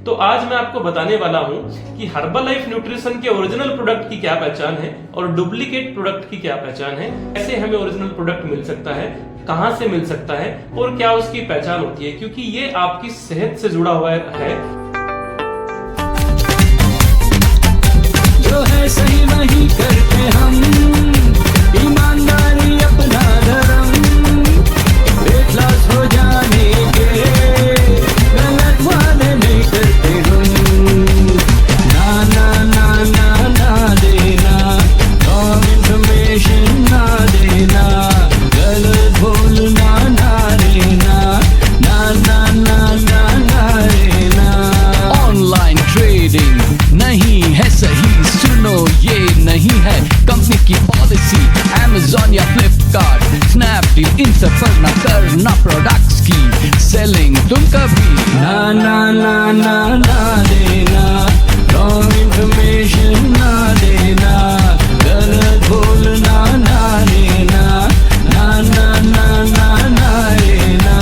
तो आज मैं आपको बताने वाला हूं कि हर्बलाइफ न्यूट्रिशन के ओरिजिनल प्रोडक्ट की क्या पहचान है और डुप्लीकेट प्रोडक्ट की क्या पहचान है, कैसे हमें ओरिजिनल प्रोडक्ट मिल सकता है, कहां से मिल सकता है और क्या उसकी पहचान होती है, क्योंकि ये आपकी सेहत से जुड़ा हुआ है। जो है सही वही करते हम, ईमानदारी अपना धर्म, वेट लॉस हो जाने के गलत वादे नहीं करते हम। ना ना ना ना ना देना, रॉन्ग इन्फॉर्मेशन ना देना, गलत बोलना ना देना, ना ना ना ना ना देना। ऑनलाइन ट्रेडिंग नहीं है सही, सुनो ये नहीं है कंपनी की पॉलिसी। Amazon या फ्लिपकार्ट, स्नैपडील इन सब पर ना करना प्रोडक्ट्स की सेलिंग तुम कभी। ना ना ना ना ना देना, रॉन्ग इन्फॉर्मेशन ना देना, गलत बोलना ना देना, ना ना ना ना ना देना।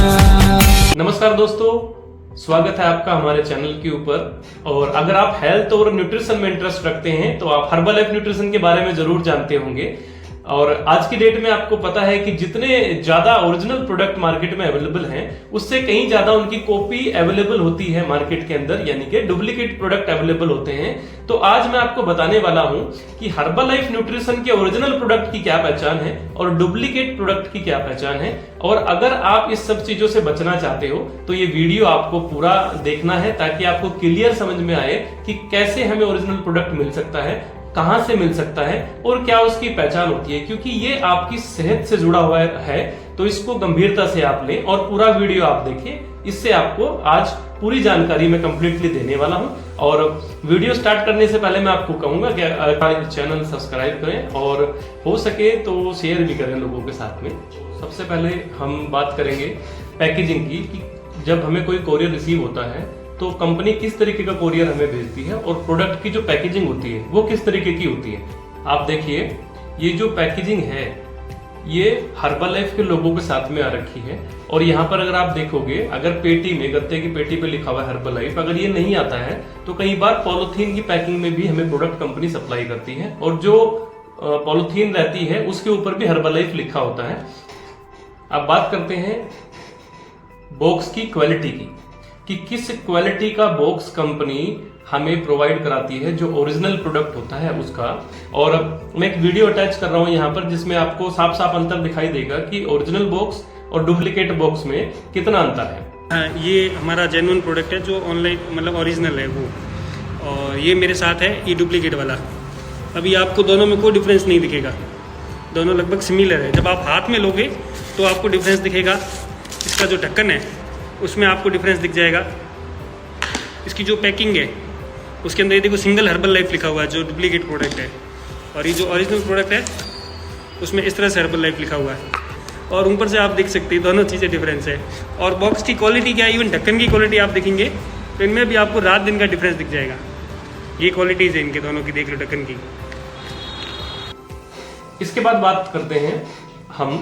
नमस्कार दोस्तों, स्वागत है आपका हमारे चैनल के ऊपर। और अगर आप हेल्थ और न्यूट्रिशन में इंटरेस्ट रखते हैं तो आप हर्बलाइफ न्यूट्रिशन के बारे में जरूर जानते होंगे। और आज की डेट में आपको पता है कि जितने ज्यादा ओरिजिनल प्रोडक्ट मार्केट में अवेलेबल हैं, उससे कहीं ज्यादा उनकी कॉपी अवेलेबल होती है मार्केट के अंदर, यानी कि डुप्लीकेट प्रोडक्ट अवेलेबल होते हैं। तो आज मैं आपको बताने वाला हूं कि हर्बलाइफ न्यूट्रिशन के ओरिजिनल प्रोडक्ट की क्या पहचान है और डुप्लीकेट प्रोडक्ट की क्या पहचान है। और अगर आप इस सब चीजों से बचना चाहते हो तो ये वीडियो आपको पूरा देखना है, ताकि आपको क्लियर समझ में आए कि कैसे हमें ओरिजिनल प्रोडक्ट मिल सकता है, कहां से मिल सकता है और क्या उसकी पहचान होती है, क्योंकि ये आपकी सेहत से जुड़ा हुआ है। तो इसको गंभीरता से आप लें और पूरा वीडियो आप देखिए। इससे आपको आज पूरी जानकारी मैं कंप्लीटली देने वाला हूं। और वीडियो स्टार्ट करने से पहले मैं आपको कहूंगा कि चैनल सब्सक्राइब करें और हो सके तो शेयर भी करें लोगों के साथ में। सबसे पहले हम बात करेंगे पैकेजिंग की, कि जब हमें कोई कोरियर रिसीव होता है तो कंपनी किस तरीके का कोरियर हमें भेजती है और प्रोडक्ट की जो पैकेजिंग होती है वो किस तरीके की होती है। आप देखिए, ये जो पैकेजिंग है ये हर्बलाइफ के लोगों के साथ में आ रखी है। और यहाँ पर अगर आप देखोगे, अगर पेटी में, गत्ते की पेटी पे लिखा हुआ है हर्बलाइफ, अगर ये नहीं आता है तो कई बार पॉलिथीन की पैकिंग में भी हमें प्रोडक्ट कंपनी सप्लाई करती है, और जो पॉलिथीन रहती है उसके ऊपर भी हर्बलाइफ लिखा होता है। अब बात करते हैं बॉक्स की क्वालिटी की, कि किस क्वालिटी का बॉक्स कंपनी हमें प्रोवाइड कराती है जो ओरिजिनल प्रोडक्ट होता है उसका। और मैं एक वीडियो अटैच कर रहा हूं यहाँ पर, जिसमें आपको साफ साफ अंतर दिखाई देगा कि ओरिजिनल बॉक्स और डुप्लीकेट बॉक्स में कितना अंतर है। ये हमारा जेन्युइन प्रोडक्ट है जो ऑनलाइन मतलब ओरिजिनल है वो, और ये मेरे साथ है ये डुप्लीकेट वाला। अभी आपको दोनों में कोई डिफरेंस नहीं दिखेगा, दोनों लगभग सिमिलर है। जब आप हाथ में लोगे तो आपको डिफरेंस दिखेगा। इसका जो ढक्कन है उसमें आपको डिफरेंस दिख जाएगा। इसकी जो पैकिंग है उसके अंदर ये देखो सिंगल हर्बल लाइफ लिखा हुआ है जो डुप्लीकेट प्रोडक्ट है, और ये जो ओरिजिनल प्रोडक्ट है उसमें इस तरह से हर्बल लाइफ लिखा हुआ है। और ऊपर से आप देख सकते हैं दोनों चीज़ें डिफरेंस है। और बॉक्स की क्वालिटी क्या है, इवन ढक्कन की क्वालिटी आप देखेंगे तो इनमें भी आपको रात दिन का डिफरेंस दिख जाएगा। ये क्वालिटीज़ है इनके दोनों की, देख लो ढक्कन की। इसके बाद बात करते हैं हम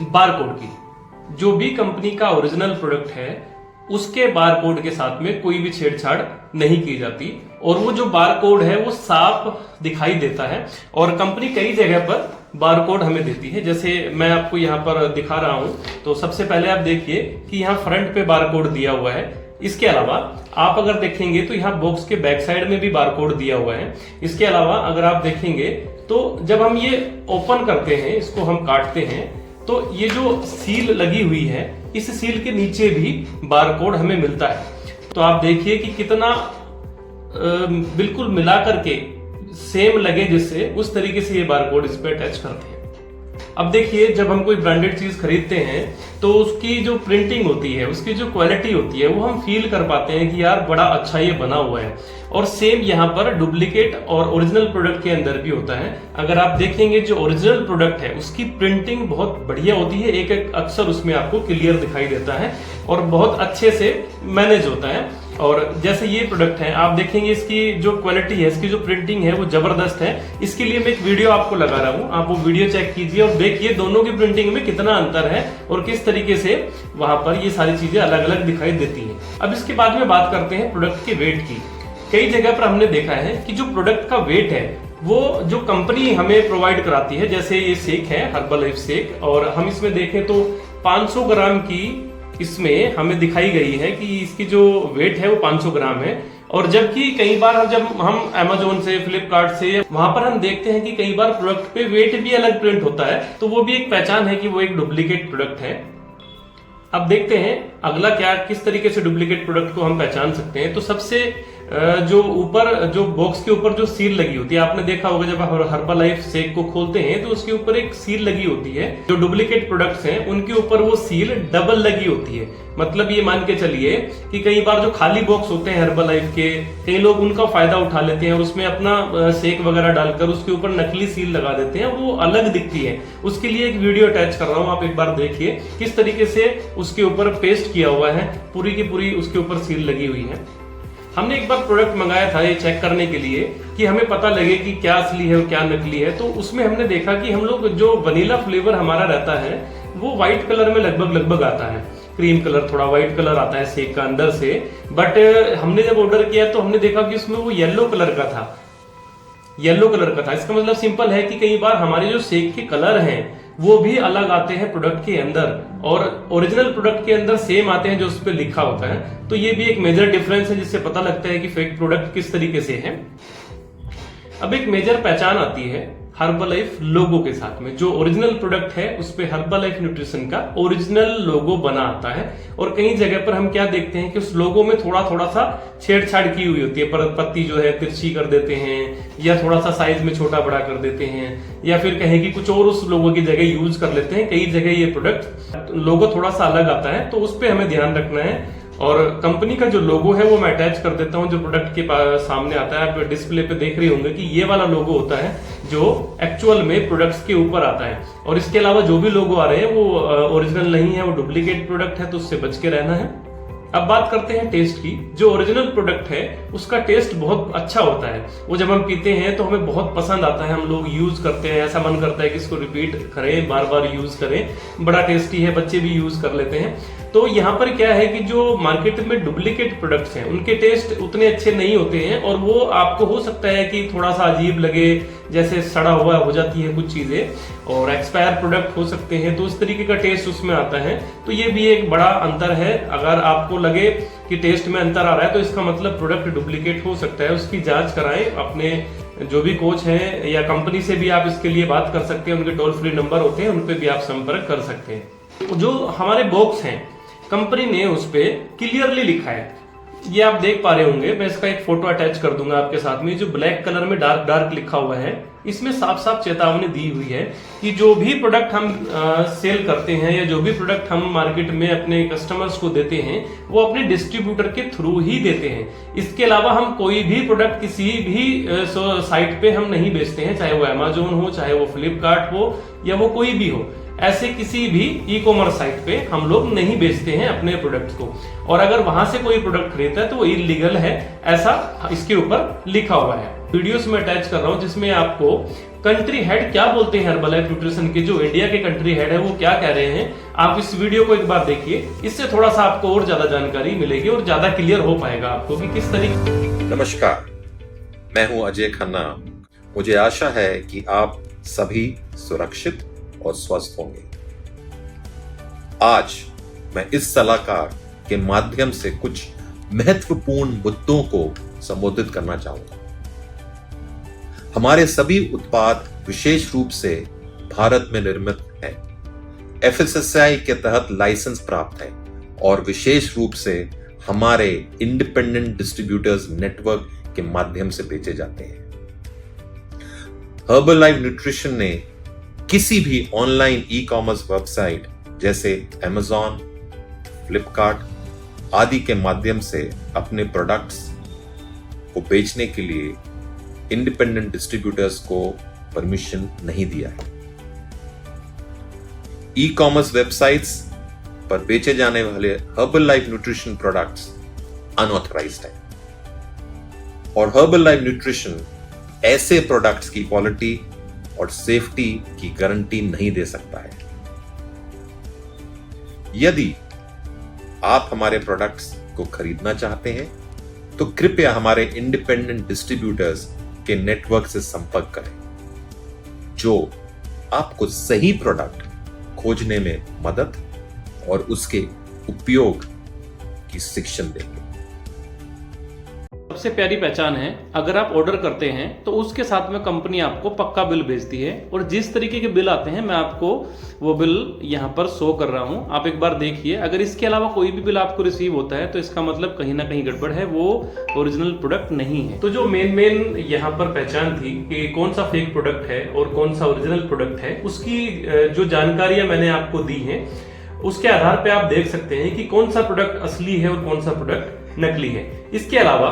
बारकोड की। जो भी कंपनी का ओरिजिनल प्रोडक्ट है उसके बारकोड के साथ में कोई भी छेड़छाड़ नहीं की जाती, और वो जो बारकोड है वो साफ दिखाई देता है। और कंपनी कई जगह पर बारकोड हमें देती है, जैसे मैं आपको यहाँ पर दिखा रहा हूं। तो सबसे पहले आप देखिए कि यहाँ फ्रंट पे बारकोड दिया हुआ है। इसके अलावा आप अगर देखेंगे तो यहाँ बॉक्स के बैक साइड में भी बारकोड दिया हुआ है। इसके अलावा अगर आप देखेंगे तो जब हम ये ओपन करते हैं, इसको हम काटते हैं, तो ये जो सील लगी हुई है इस सील के नीचे भी बारकोड हमें मिलता है। तो आप देखिए कि कितना बिल्कुल मिला करके सेम लगे, जिससे उस तरीके से ये बारकोड इस पे अटैच करते हैं। अब देखिए, जब हम कोई ब्रांडेड चीज खरीदते हैं तो उसकी जो प्रिंटिंग होती है, उसकी जो क्वालिटी होती है, वो हम फील कर पाते हैं कि यार बड़ा अच्छा ये बना हुआ है। और सेम यहाँ पर डुप्लीकेट और ओरिजिनल प्रोडक्ट के अंदर भी होता है। अगर आप देखेंगे जो ओरिजिनल प्रोडक्ट है उसकी प्रिंटिंग बहुत बढ़िया होती है, एक एक अक्षर उसमें आपको क्लियर दिखाई देता है और बहुत अच्छे से मैनेज होता है। और जैसे ये प्रोडक्ट है, आप देखेंगे इसकी जो क्वालिटी है, इसकी जो प्रिंटिंग है वो जबरदस्त है। इसके लिए मैं एक वीडियो आपको लगा रहा हूँ, आप वो वीडियो चेक कीजिए और देखिए दोनों की प्रिंटिंग में कितना अंतर है और किस तरीके से वहां पर ये सारी चीजें अलग अलग दिखाई देती हैं। अब इसके बाद में बात करते हैं प्रोडक्ट के वेट की। कई जगह पर हमने देखा है कि जो प्रोडक्ट का वेट है वो जो कंपनी हमें प्रोवाइड कराती है, जैसे ये सेक है हर्बलाइफ सेक, और हम इसमें देखें तो 500 ग्राम की इसमें हमें दिखाई गई है कि इसकी जो वेट है वो 500 ग्राम है। और जबकि कई बार जब हम Amazon से, फ्लिपकार्ट से, वहां पर हम देखते हैं कि कई बार प्रोडक्ट पे वेट भी अलग प्रिंट होता है, तो वो भी एक पहचान है कि वो एक डुप्लीकेट प्रोडक्ट है। अब देखते हैं अगला क्या, किस तरीके से डुप्लीकेट प्रोडक्ट को हम पहचान सकते हैं। तो सबसे जो ऊपर जो बॉक्स के ऊपर जो सील लगी होती है, आपने देखा होगा जब आप हर्बलाइफ सेक को खोलते हैं तो उसके ऊपर एक सील लगी होती है। जो डुप्लीकेट प्रोडक्ट्स हैं उनके ऊपर वो सील डबल लगी होती है। मतलब ये मान के चलिए कि कई बार जो खाली बॉक्स होते हैं हर्बलाइफ के, कई लोग उनका फायदा उठा लेते हैं और उसमें अपना सेक वगैरह डालकर उसके ऊपर नकली सील लगा देते हैं, वो अलग दिखती है। उसके लिए एक वीडियो अटैच कर रहा हूं, आप एक बार देखिए किस तरीके से उसके ऊपर पेस्ट किया हुआ है, पूरी की पूरी उसके ऊपर सील लगी हुई है। हमने एक बार प्रोडक्ट मंगाया था ये चेक करने के लिए कि हमें पता लगे कि क्या असली है और क्या नकली है। तो उसमें हमने देखा कि हम लोग जो वनीला फ्लेवर हमारा रहता है वो व्हाइट कलर में लगभग आता है, क्रीम कलर, थोड़ा व्हाइट कलर आता है सेक का अंदर से। बट हमने जब ऑर्डर किया तो हमने देखा कि उसमें वो येलो कलर का था, येलो कलर का था। इसका मतलब सिंपल है कि कई बार हमारे जो सेक के कलर हैं वो भी अलग आते हैं प्रोडक्ट के अंदर, और ओरिजिनल प्रोडक्ट के अंदर सेम आते हैं जो उस पर लिखा होता है। तो ये भी एक मेजर डिफरेंस है जिससे पता लगता है कि फेक प्रोडक्ट किस तरीके से है। अब एक मेजर पहचान आती है हर्बलाइफ लोगो के साथ में। जो ओरिजिनल प्रोडक्ट है उस पे हर्बलाइफ न्यूट्रिशन का ओरिजिनल लोगो बना आता है, और कई जगह पर हम क्या देखते हैं कि उस लोगो में थोड़ा थोड़ा सा छेड़छाड़ की हुई होती है, पत्ती जो है तिरछी कर देते हैं या थोड़ा सा साइज में छोटा बड़ा कर देते हैं, या फिर कहें कि कुछ और उस लोगो की जगह यूज कर लेते हैं। कई जगह ये प्रोडक्ट लोगो थोड़ा सा अलग आता है, तो उस पर हमें ध्यान रखना है। और कंपनी का जो लोगो है वो मैं अटैच कर देता हूं, जो प्रोडक्ट के सामने आता है। आप डिस्प्ले पे देख रहे होंगे कि ये वाला लोगो होता है जो एक्चुअल में प्रोडक्ट्स के ऊपर आता है, और इसके अलावा जो भी लोगो आ रहे हैं वो ओरिजिनल नहीं है, वो डुप्लीकेट प्रोडक्ट है, तो उससे बच के रहना है। अब बात करते हैं टेस्ट की। जो ओरिजिनल प्रोडक्ट है उसका टेस्ट बहुत अच्छा होता है, वो जब हम पीते हैं तो हमें बहुत पसंद आता है, हम लोग यूज करते हैं, ऐसा मन करता है कि इसको रिपीट करें, बार बार यूज करें, बड़ा टेस्टी है, बच्चे भी यूज कर लेते हैं। तो यहाँ पर क्या है कि जो मार्केट में डुप्लीकेट प्रोडक्ट्स हैं उनके टेस्ट उतने अच्छे नहीं होते हैं, और वो आपको हो सकता है कि थोड़ा सा अजीब लगे, जैसे सड़ा हुआ हो जाती है कुछ चीजें, और एक्सपायर प्रोडक्ट हो सकते हैं, तो इस तरीके का टेस्ट उसमें आता है। तो ये भी एक बड़ा अंतर है। अगर आपको लगे कि टेस्ट में अंतर आ रहा है तो इसका मतलब प्रोडक्ट डुप्लीकेट हो सकता है। उसकी जांच कराएं, अपने जो भी कोच हैं या कंपनी से भी आप इसके लिए बात कर सकते हैं, उनके टोल फ्री नंबर होते हैं, उन पे भी आप संपर्क कर सकते हैं। जो हमारे बॉक्स हैं कंपनी ने उस पे क्लियरली लिखा है, ये आप देख पा रहे होंगे, मैं इसका एक फोटो अटैच कर दूंगा आपके साथ में। जो ब्लैक कलर में डार्क डार्क लिखा हुआ है, इसमें साफ साफ चेतावनी दी हुई है कि जो भी प्रोडक्ट हम सेल करते हैं या जो भी प्रोडक्ट हम मार्केट में अपने कस्टमर्स को देते हैं वो अपने डिस्ट्रीब्यूटर के थ्रू ही देते हैं। इसके अलावा हम कोई भी प्रोडक्ट किसी भी साइट पे हम नहीं बेचते हैं, चाहे वो Amazon हो, चाहे वो फ्लिपकार्ट हो, या वो कोई भी हो। ऐसे किसी भी ई कॉमर्स साइट पे हम लोग नहीं बेचते हैं अपने प्रोडक्ट्स को, और अगर वहां से कोई प्रोडक्ट खरीदता है तो वो इलीगल है, ऐसा इसके ऊपर लिखा हुआ है। वीडियोस में अटैच कर रहा हूं जिसमें आपको कंट्री हेड क्या बोलते हैं हर्बलाइफ न्यूट्रिशन के, जो इंडिया के कंट्री हेड है वो क्या कह रहे हैं। आप इस वीडियो को एक बार देखिए, इससे थोड़ा सा आपको और ज्यादा जानकारी मिलेगी और ज्यादा क्लियर हो पाएगा आपको कि किस तरीके। नमस्कार, मैं हूं अजय खन्ना। मुझे आशा है कि आप सभी सुरक्षित और स्वस्थ होंगे। आज मैं इस सलाहकार के माध्यम से कुछ महत्वपूर्ण मुद्दों को संबोधित करना चाहूंगा। हमारे सभी उत्पाद विशेष रूप से भारत में निर्मित हैं, FSSAI के तहत लाइसेंस प्राप्त है, और विशेष रूप से हमारे इंडिपेंडेंट डिस्ट्रीब्यूटर्स नेटवर्क के माध्यम से बेचे जाते हैं। हर्बलाइफ न्यूट्रिशन ने किसी भी ऑनलाइन ई कॉमर्स वेबसाइट जैसे Amazon, फ्लिपकार्ट आदि के माध्यम से अपने प्रोडक्ट्स को बेचने के लिए इंडिपेंडेंट डिस्ट्रीब्यूटर्स को परमिशन नहीं दिया है। ई कॉमर्स वेबसाइट्स पर बेचे जाने वाले हर्बलाइफ न्यूट्रिशन प्रोडक्ट्स अनऑथराइज्ड है। और हर्बल लाइफ न्यूट्रिशन ऐसे प्रोडक्ट्स की क्वालिटी और सेफ्टी की गारंटी नहीं दे सकता है। यदि आप हमारे प्रोडक्ट्स को खरीदना चाहते हैं तो कृपया हमारे इंडिपेंडेंट डिस्ट्रीब्यूटर्स के नेटवर्क से संपर्क करें, जो आपको सही प्रोडक्ट खोजने में मदद और उसके उपयोग की शिक्षण देंगे। सबसे प्यारी पहचान है, अगर आप ऑर्डर करते हैं तो उसके साथ में कंपनी आपको पक्का बिल भेजती है, और जिस तरीके के बिल आते हैं मैं आपको वो बिल यहाँ पर शो कर रहा हूँ, आप एक बार देखिए। अगर इसके अलावा कोई भी बिल आपको रिसीव होता है तो इसका मतलब कहीं ना कहीं गड़बड़ है, वो ओरिजिनल प्रोडक्ट नहीं है। तो जो मेन यहाँ पर पहचान थी कि कौन सा फेक प्रोडक्ट है और कौन सा ओरिजिनल प्रोडक्ट है, उसकी जो जानकारियां मैंने आपको दी हैं, उसके आधार पे आप देख सकते हैं कि कौन सा प्रोडक्ट असली है और कौन सा प्रोडक्ट नकली है। इसके अलावा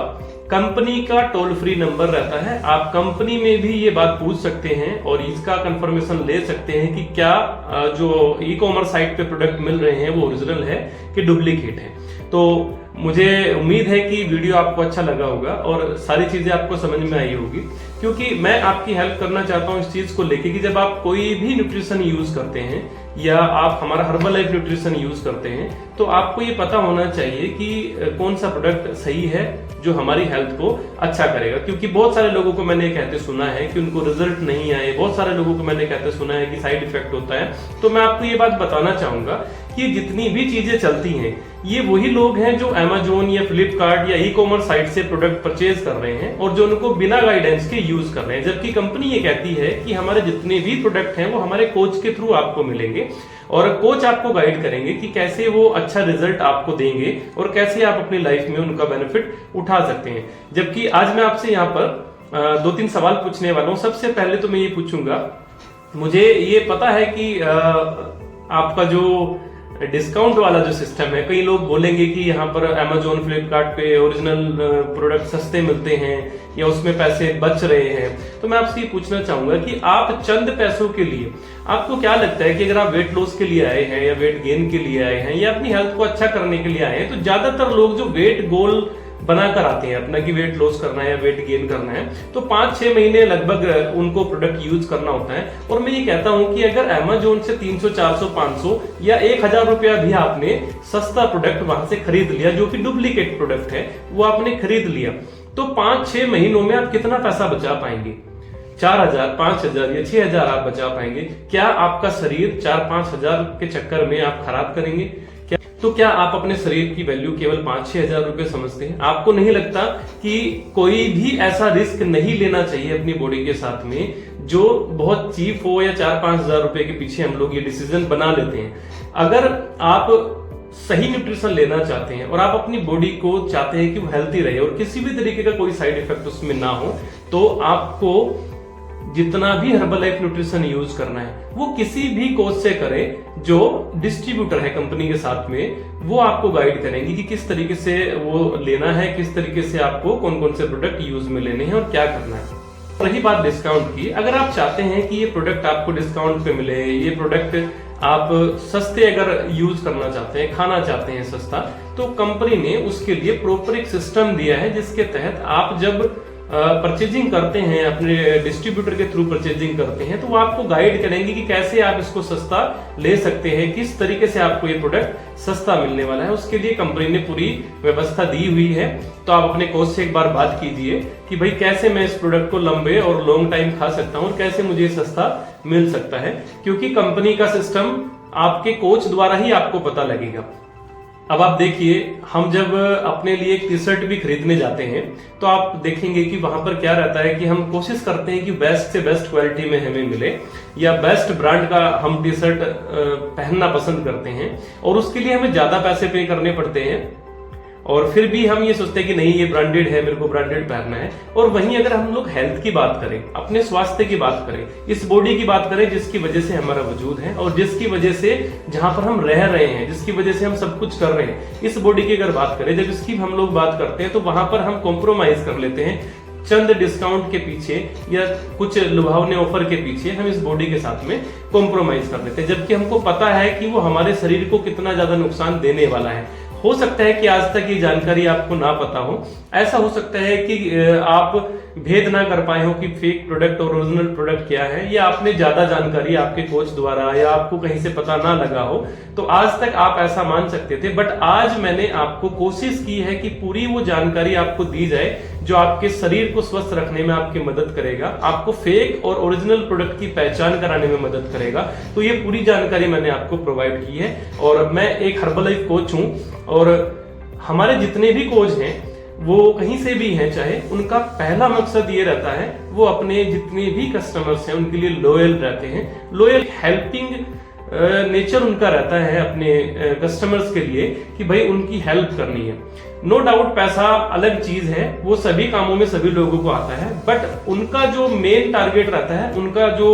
कंपनी का टोल फ्री नंबर रहता है, आप कंपनी में भी ये बात पूछ सकते हैं और इसका कंफर्मेशन ले सकते हैं कि क्या जो ई कॉमर्स साइट पे प्रोडक्ट मिल रहे हैं वो ओरिजिनल है कि डुप्लीकेट है। तो मुझे उम्मीद है कि वीडियो आपको अच्छा लगा होगा और सारी चीजें आपको समझ में आई होगी, क्योंकि मैं आपकी हेल्प करना चाहता हूं इस चीज को लेके कि जब आप कोई भी न्यूट्रिशन यूज करते हैं या आप हमारा हर्बल लाइफ न्यूट्रिशन यूज करते हैं तो आपको ये पता होना चाहिए कि कौन सा प्रोडक्ट सही है जो हमारी हेल्थ को अच्छा करेगा। क्योंकि बहुत सारे लोगों को मैंने कहते सुना है कि उनको रिजल्ट नहीं आए, बहुत सारे लोगों को मैंने कहते सुना है कि साइड इफेक्ट होता है। तो मैं आपको ये बात बताना चाहूंगा कि जितनी भी चीजें चलती हैं ये वही लोग हैं जो अमेजोन या फ्लिपकार्ट या ई कॉमर्स साइट से प्रोडक्ट परचेज कर रहे हैं और जो उनको बिना गाइडेंस के यूज कर रहे हैं, जबकि कंपनी ये कहती है कि हमारे जितने भी प्रोडक्ट हैं वो हमारे कोच के थ्रू आपको मिलेंगे और कोच आपको गाइड करेंगे कि कैसे वो अच्छा रिजल्ट आपको देंगे और कैसे आप अपनी लाइफ में उनका बेनिफिट उठा सकते हैं। जबकि आज मैं आपसे यहाँ पर 2-3 सवाल पूछने वाला हूँ। सबसे पहले तो मैं ये पूछूंगा, मुझे ये पता है कि आपका जो डिस्काउंट वाला जो सिस्टम है, कई लोग बोलेंगे कि यहाँ पर अमेजोन फ्लिपकार्ट पे ओरिजिनल प्रोडक्ट सस्ते मिलते हैं या उसमें पैसे बच रहे हैं। तो मैं आपसे ये पूछना चाहूंगा कि आप चंद पैसों के लिए, आपको क्या लगता है कि अगर आप वेट लॉस के लिए आए हैं या वेट गेन के लिए आए हैं या अपनी हेल्थ को अच्छा करने के लिए आए हैं, तो ज्यादातर लोग जो वेट गोल बनाकर आते हैं अपना कि वेट लॉस करना है या वेट गेन करना है, तो 5-6 महीने लगभग उनको प्रोडक्ट यूज करना होता है। और मैं ये कहता हूं कि अगर अमेजोन से 300, 400, 500 या 1000 रुपया भी आपने सस्ता प्रोडक्ट वहां से खरीद लिया, जो कि डुप्लीकेट प्रोडक्ट है, वो आपने खरीद लिया, तो 5-6 महीनों में आप कितना पैसा बचा पाएंगे? 4000, 5000 या 6000 आप बचा पाएंगे। क्या आपका शरीर 4-5 हजार के चक्कर में आप खराब करेंगे? तो क्या आप अपने शरीर की वैल्यू केवल 5-6 हजार रुपए समझते हैं? आपको नहीं लगता कि कोई भी ऐसा रिस्क नहीं लेना चाहिए अपनी बॉडी के साथ में जो बहुत चीप हो या 4-5 हजार रुपए के पीछे हम लोग ये डिसीजन बना लेते हैं? अगर आप सही न्यूट्रिशन लेना चाहते हैं और आप अपनी बॉडी को चाहते हैं कि वो हेल्थी रहे और किसी भी तरीके का कोई साइड इफेक्ट उसमें ना हो, तो आपको जितना भी हर्बल लाइफ न्यूट्रिशन यूज करना है वो किसी भी कोच से करें जो डिस्ट्रीब्यूटर है कंपनी के साथ में, वो आपको गाइड करेंगे कि किस तरीके से वो लेना है, किस तरीके से आपको कौन कौन से प्रोडक्ट यूज में लेने हैं और क्या करना है। रही बात डिस्काउंट की, अगर आप चाहते हैं कि ये प्रोडक्ट आपको डिस्काउंट पे मिले, ये प्रोडक्ट आप सस्ते अगर यूज करना चाहते हैं, खाना चाहते हैं सस्ता, तो कंपनी ने उसके लिए प्रॉपर एक सिस्टम दिया है जिसके तहत आप जब परचेजिंग करते हैं, अपने डिस्ट्रीब्यूटर के थ्रू परचेजिंग करते हैं, तो वो आपको गाइड करेंगे कि कैसे आप इसको सस्ता ले सकते हैं, किस तरीके से आपको ये प्रोडक्ट सस्ता मिलने वाला है। उसके लिए कंपनी ने पूरी व्यवस्था दी हुई है। तो आप अपने कोच से एक बार बात कीजिए कि भाई कैसे मैं इस प्रोडक्ट को लंबे और लॉन्ग टाइम खा सकता हूँ और कैसे मुझे सस्ता मिल सकता है, क्योंकि कंपनी का सिस्टम आपके कोच द्वारा ही आपको पता लगेगा। अब आप देखिए, हम जब अपने लिए एक टी शर्ट भी खरीदने जाते हैं तो आप देखेंगे कि वहां पर क्या रहता है कि हम कोशिश करते हैं कि बेस्ट से बेस्ट क्वालिटी में हमें मिले या बेस्ट ब्रांड का हम टी शर्ट पहनना पसंद करते हैं और उसके लिए हमें ज्यादा पैसे पे करने पड़ते हैं और फिर भी हम ये सोचते हैं कि नहीं ये ब्रांडेड है, मेरे को ब्रांडेड पहनना है। और वहीं अगर हम लोग हेल्थ की बात करें, अपने स्वास्थ्य की बात करें, इस बॉडी की बात करें जिसकी वजह से हमारा वजूद है और जिसकी वजह से जहां पर हम रह रहे हैं, जिसकी वजह से हम सब कुछ कर रहे हैं, इस बॉडी की अगर बात करें, जब इसकी हम लोग बात करते हैं तो वहां पर हम कॉम्प्रोमाइज कर लेते हैं चंद डिस्काउंट के पीछे या कुछ लुभावने ऑफर के पीछे हम इस बॉडी के साथ में कॉम्प्रोमाइज कर लेते हैं, जबकि हमको पता है कि वो हमारे शरीर को कितना ज्यादा नुकसान देने वाला है। हो सकता है कि आज तक ये जानकारी आपको ना पता हो, ऐसा हो सकता है कि आप भेद ना कर पाए हो कि फेक प्रोडक्ट और ओरिजिनल प्रोडक्ट क्या है, या आपने ज्यादा जानकारी आपके कोच द्वारा या आपको कहीं से पता ना लगा हो, तो आज तक आप ऐसा मान सकते थे। बट आज मैंने आपको कोशिश की है कि पूरी वो जानकारी आपको दी जाए जो आपके शरीर को स्वस्थ रखने में आपकी मदद करेगा, आपको फेक और ओरिजिनल प्रोडक्ट की पहचान कराने में मदद करेगा। तो ये पूरी जानकारी मैंने आपको प्रोवाइड की है। और मैं एक हर्बलाइफ कोच हूं, और हमारे जितने भी कोच हैं वो कहीं से भी हैं चाहे, उनका पहला मकसद ये रहता है वो अपने जितने भी कस्टमर्स हैं उनके लिए लॉयल रहते हैं। लॉयल हेल्पिंग नेचर उनका रहता है अपने कस्टमर्स के लिए कि भाई उनकी हेल्प करनी है। नो डाउट पैसा अलग चीज है, वो सभी कामों में सभी लोगों को आता है, बट उनका जो मेन टारगेट रहता है, उनका जो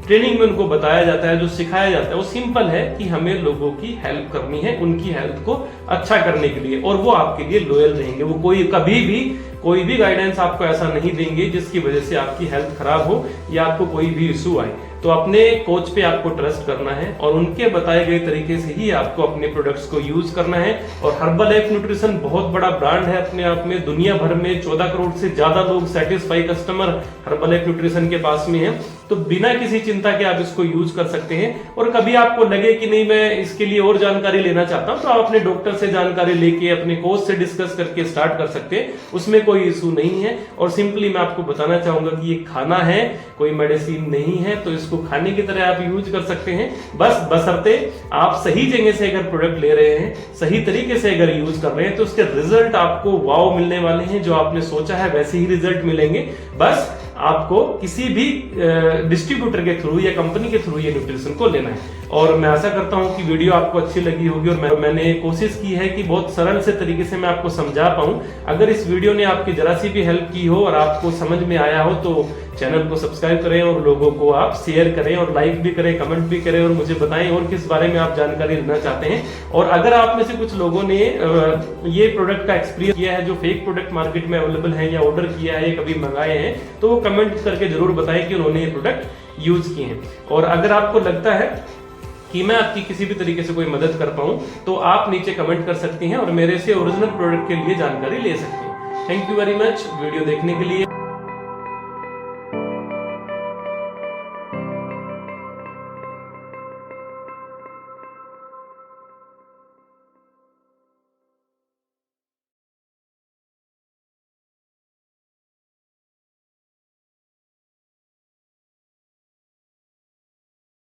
ट्रेनिंग में उनको बताया जाता है, जो सिखाया जाता है, वो सिंपल है कि हमें लोगों की हेल्प करनी है, उनकी हेल्थ को अच्छा करने के लिए, और वो आपके लिए लॉयल रहेंगे। वो कभी भी कोई भी गाइडेंस आपको ऐसा नहीं देंगे जिसकी वजह से आपकी हेल्थ खराब हो या आपको कोई भी इशू आए। तो अपने कोच पे आपको ट्रस्ट करना है और उनके बताए गए तरीके से ही आपको अपने प्रोडक्ट्स को यूज करना है। और हर्बलाइफ न्यूट्रिशन बहुत बड़ा ब्रांड है अपने आप में, दुनिया भर में 14 करोड़ से ज्यादा लोग सेटिस्फाई कस्टमर हर्बलाइफ न्यूट्रिशन के पास में है। तो बिना किसी चिंता के आप इसको यूज कर सकते हैं। और कभी आपको लगे कि नहीं मैं इसके लिए और जानकारी लेना चाहता हूं, तो आप अपने डॉक्टर से जानकारी लेके अपने कोच से डिस्कस करके स्टार्ट कर सकते हैं, उसमें कोई इशू नहीं है। और सिंपली मैं आपको बताना चाहूंगा कि ये खाना है, कोई मेडिसिन नहीं है, तो इसको खाने की तरह आप यूज कर सकते हैं। बस बशर्ते आप सही जगह से अगर प्रोडक्ट ले रहे हैं, सही तरीके से अगर यूज कर रहे हैं, तो उसके रिजल्ट आपको वाव मिलने वाले हैं। जो आपने सोचा है वैसे ही रिजल्ट मिलेंगे। बस आपको किसी भी डिस्ट्रीब्यूटर के थ्रू या कंपनी के थ्रू ये न्यूट्रिशन को लेना है। और मैं आशा करता हूं कि वीडियो आपको अच्छी लगी होगी, और मैंने कोशिश की है कि बहुत सरल से तरीके से मैं आपको समझा पाऊं। अगर इस वीडियो ने आपकी जरा सी भी हेल्प की हो और आपको समझ में आया हो, तो चैनल को सब्सक्राइब करें और लोगों को आप शेयर करें और लाइक भी करें, कमेंट भी करें, और मुझे बताएं और किस बारे में आप जानकारी लेना चाहते हैं। और अगर आप में से कुछ लोगों ने ये प्रोडक्ट का एक्सपीरियंस किया है, जो फेक प्रोडक्ट मार्केट में अवेलेबल है, या ऑर्डर किया है, कभी मंगाए हैं, तो वो कमेंट करके जरूर बताएं कि उन्होंने ये प्रोडक्ट यूज किए हैं। और अगर आपको लगता है कि मैं आपकी किसी भी तरीके से कोई मदद कर पाऊं, तो आप नीचे कमेंट कर सकती हैं और मेरे से ओरिजिनल प्रोडक्ट के लिए जानकारी ले सकते हैं। Thank you very much video देखने के लिए।